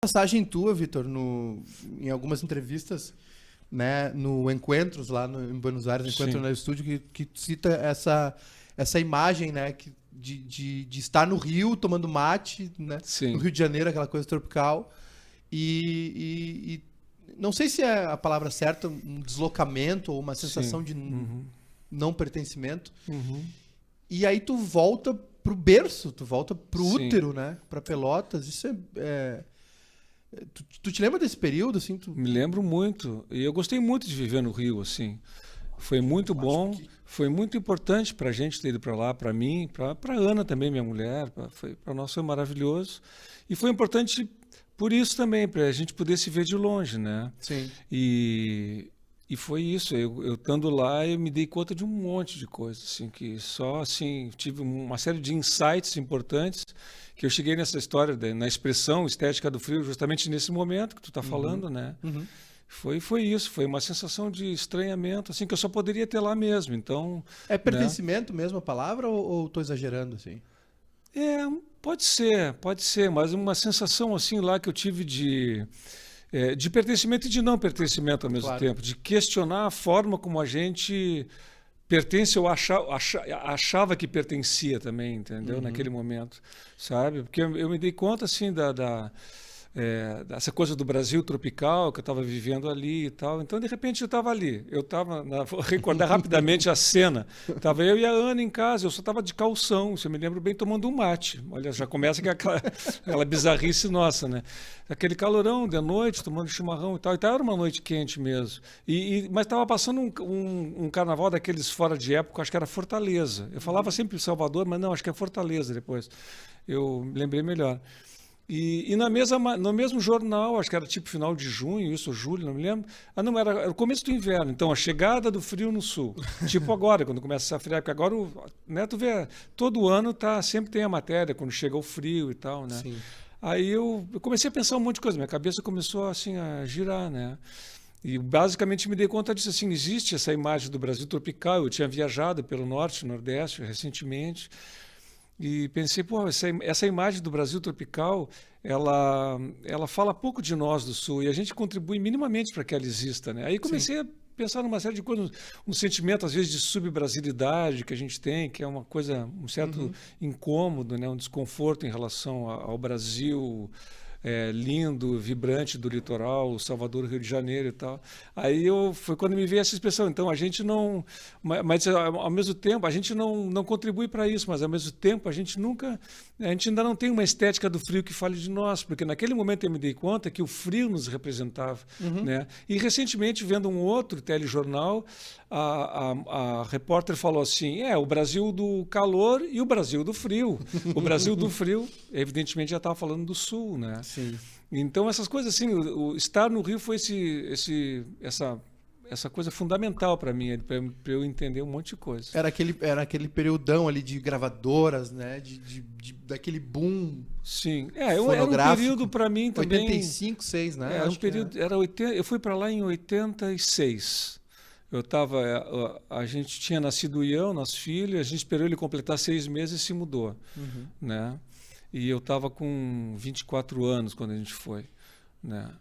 passagem tua, Vitor, em algumas entrevistas, né, no Encontros, lá em Buenos Aires, Encontro no Estúdio, que cita essa imagem, né, de estar no Rio tomando mate, né, no Rio de Janeiro, aquela coisa tropical, e não sei se é a palavra certa, um deslocamento ou uma sensação de não pertencimento. E aí tu volta pro berço, tu volta pro útero, né, pra Pelotas. Isso Tu te lembra desse período, assim? Me lembro muito. E eu gostei muito de viver no Rio, assim. Foi muito bom, foi muito importante para a gente ter ido para lá, para mim, para Ana também, minha mulher. Para nós foi maravilhoso. E foi importante por isso também, para a gente poder se ver de longe, né? Sim. E foi isso. Eu estando lá, eu me dei conta de um monte de coisas, assim, que só assim tive uma série de insights importantes. Que eu cheguei nessa história, na expressão estética do frio, justamente nesse momento que tu está falando, né? Foi isso, foi uma sensação de estranhamento, assim, que eu só poderia ter lá mesmo, então... É pertencimento, né? Mesmo a palavra, ou estou exagerando, assim? Pode ser, mas uma sensação, assim, lá que eu tive de pertencimento e de não pertencimento ao mesmo tempo, de questionar a forma como a gente... pertence ou achava que pertencia também, entendeu? Naquele momento, sabe? Porque eu me dei conta, assim, dessa coisa do Brasil tropical que eu estava vivendo ali e tal. Então, de repente, eu estava ali. Vou recordar rapidamente a cena. Estava eu e a Ana em casa, eu só estava de calção, se eu me lembro bem, tomando um mate. Olha, já começa aquela bizarrice nossa, né? Aquele calorão de noite, tomando chimarrão e tal. Então, era uma noite quente mesmo. Mas estava passando um carnaval daqueles fora de época, acho que era Fortaleza. Eu falava sempre Salvador, mas não, acho que é Fortaleza depois. Eu lembrei melhor. E no mesmo jornal, acho que era tipo final de junho, isso, julho, não me lembro. Não, era o começo do inverno, então a chegada do frio no sul. Tipo agora, quando começa a friar, porque agora, né, tu vê, todo ano sempre tem a matéria, quando chega o frio e tal, né? Sim. Aí eu comecei a pensar um monte de coisa, minha cabeça começou assim a girar, né? E basicamente me dei conta disso, assim, existe essa imagem do Brasil tropical, eu tinha viajado pelo norte, nordeste recentemente, e pensei, pô, essa imagem do Brasil tropical, ela fala pouco de nós do Sul, e a gente contribui minimamente para que ela exista, né? Aí comecei a pensar numa série de coisas, um sentimento, às vezes, de subbrasilidade que a gente tem, que é uma coisa, um certo incômodo, né? Um desconforto em relação ao Brasil lindo, vibrante do litoral, Salvador, Rio de Janeiro e tal. Aí foi quando me veio essa expressão. Então a gente não, mas ao mesmo tempo a gente não contribui para isso, mas ao mesmo tempo a gente ainda não tem uma estética do frio que fale de nós, porque naquele momento eu me dei conta que o frio nos representava, né? E recentemente vendo um outro telejornal, a repórter falou assim, o Brasil do calor e o Brasil do frio. O Brasil do frio, evidentemente, já estava falando do sul, né? Sim. Então, essas coisas assim, o estar no Rio foi essa coisa fundamental para mim, para eu entender um monte de coisa. Era aquele periodão ali de gravadoras, né? Daquele boom. Sim, era um período para mim também. 85, 6, né? Era um período, eu fui para lá em 86. A gente tinha nascido nosso filho, a gente esperou ele completar 6 meses e se mudou, né? E eu estava com 24 anos quando a gente foi, né?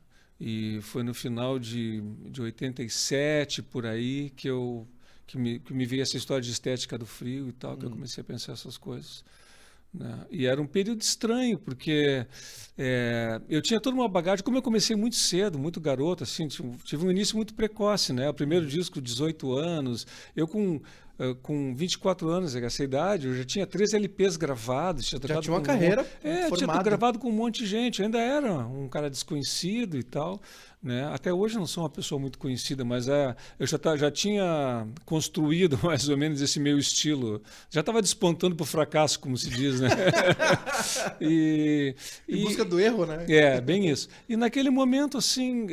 E foi no final de 87, por aí, que me veio essa história de estética do frio e tal, que eu comecei a pensar essas coisas, né? E era um período estranho, porque eu tinha toda uma bagagem, como eu comecei muito cedo, muito garoto, assim, tive um início muito precoce, né? O primeiro disco, 18 anos, eu com 24 anos, essa idade, eu já tinha 3 LPs gravados. Já tinha uma carreira formada. Tinha gravado com um monte de gente, ainda era um cara desconhecido e tal, né? Até hoje eu não sou uma pessoa muito conhecida, mas eu já tinha construído mais ou menos esse meu estilo. Já estava despontando para o fracasso, como se diz, né? Em busca do erro, né? Bem isso. E naquele momento, assim...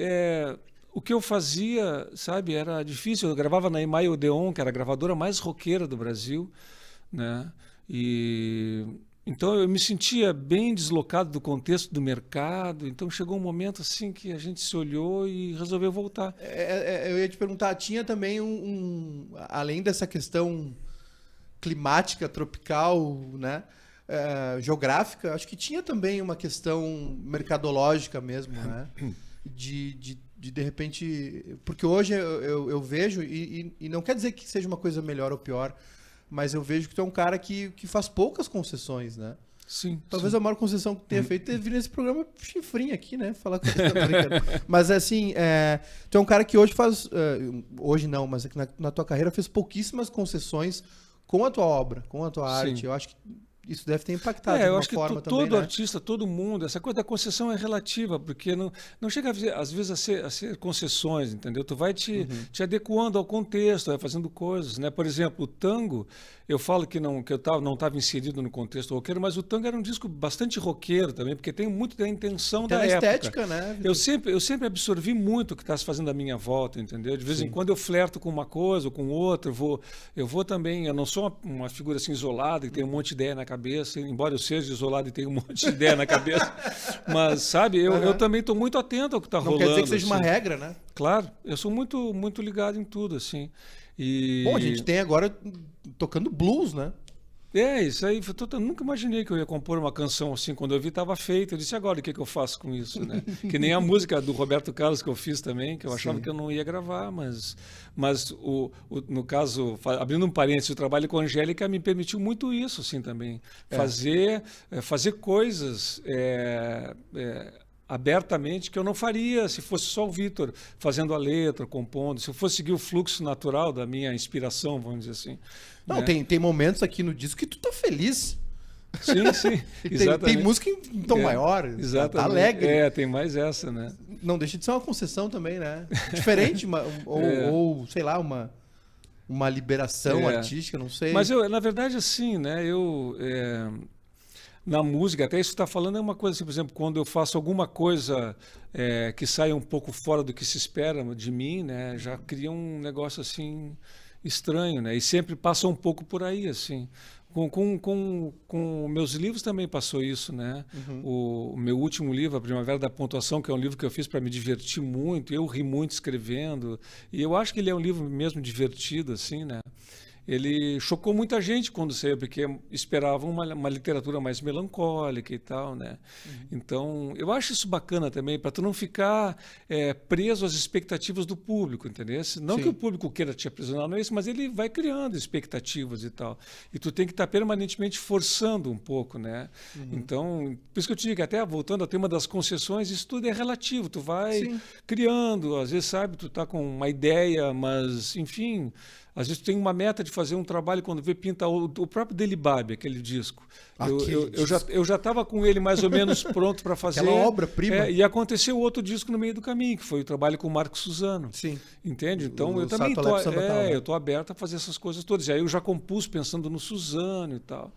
o que eu fazia, sabe, era difícil. Eu gravava na EMI Odeon, que era a gravadora mais roqueira do Brasil, né? Então eu me sentia bem deslocado do contexto do mercado. Então chegou um momento assim que a gente se olhou e resolveu voltar. Eu ia te perguntar, tinha também além dessa questão climática, tropical, né? geográfica, acho que tinha também uma questão mercadológica mesmo, né? De repente... Porque hoje eu vejo, e não quer dizer que seja uma coisa melhor ou pior, mas eu vejo que tu é um cara que faz poucas concessões, né? Sim. Talvez sim. a maior concessão que tenha feito é vir nesse programa chifrinho aqui, né? Falar com mas assim, tu é um cara que hoje faz... hoje não, mas na tua carreira fez pouquíssimas concessões com a tua obra, com a tua arte. Eu acho que isso deve ter impactado de eu uma acho que forma também, todo né? artista, todo mundo, essa coisa da concessão é relativa, porque não chega às vezes a ser concessões, entendeu? Tu vai te adequando ao contexto, vai fazendo coisas, né? Por exemplo, o tango, eu falo que eu não estava inserido no contexto roqueiro, mas o tango era um disco bastante roqueiro também, porque tem muito da intenção da época. estética, né? Eu sempre absorvi muito o que está se fazendo à minha volta, entendeu? De vez em quando eu flerto com uma coisa ou com outra, eu vou também, eu não sou uma figura assim isolada, que tem um monte de ideia na cabeça, embora eu seja isolado e tenha um monte de ideia na cabeça, mas, sabe, eu também estou muito atento ao que está rolando. Não quer dizer que seja assim. uma regra, né? Claro, eu sou muito, muito ligado em tudo, assim. Bom, a gente tem agora tocando blues, né? Isso aí, eu nunca imaginei que eu ia compor uma canção assim, quando eu vi estava feita, eu disse, agora o que eu faço com isso, né? Que nem a música do Roberto Carlos que eu fiz também, que eu achava que eu não ia gravar, mas no caso, abrindo um parênteses, o trabalho com a Angélica me permitiu muito isso, assim, também, fazer coisas abertamente que eu não faria se fosse só o Vitor fazendo a letra, compondo, se eu fosse seguir o fluxo natural da minha inspiração, vamos dizer assim. Não, tem momentos aqui no disco que tu tá feliz. Sim, exatamente. Tem música em tom maior, exatamente. Tá alegre. Tem mais essa, né? Não deixa de ser uma concessão também, né? Diferente, ou sei lá, uma liberação artística, não sei. Mas na verdade, assim, né? Na música, até isso que está falando é uma coisa assim, por exemplo, quando eu faço alguma coisa que sai um pouco fora do que se espera de mim, né? Já cria um negócio assim estranho, né? E sempre passa um pouco por aí, assim. Com meus livros também passou isso, né? O meu último livro, A Primavera da Pontuação, que é um livro que eu fiz para me divertir muito, eu ri muito escrevendo, e eu acho que ele é um livro mesmo divertido, assim, né? Ele chocou muita gente quando saiu, porque esperavam uma literatura mais melancólica e tal, né? Então, eu acho isso bacana também, para tu não ficar preso às expectativas do público, entendeu? Não que o público queira te aprisionar, não é isso, mas ele vai criando expectativas e tal. E tu tem que estar permanentemente forçando um pouco, né? Então, por isso que eu te digo, até voltando ao tema das concessões, isso tudo é relativo, tu vai criando, às vezes, sabe, tu tá com uma ideia, mas, enfim... Às vezes tu tem uma meta de fazer um trabalho quando vê pinta o próprio Delibab, aquele disco. Eu já estava com ele mais ou menos pronto para fazer. Aquela obra-prima. E aconteceu outro disco no meio do caminho, que foi o trabalho com o Marco Suzano. Sim. Entende? Então eu também estou aberto a fazer essas coisas todas. E aí eu já compus pensando no Suzano e tal.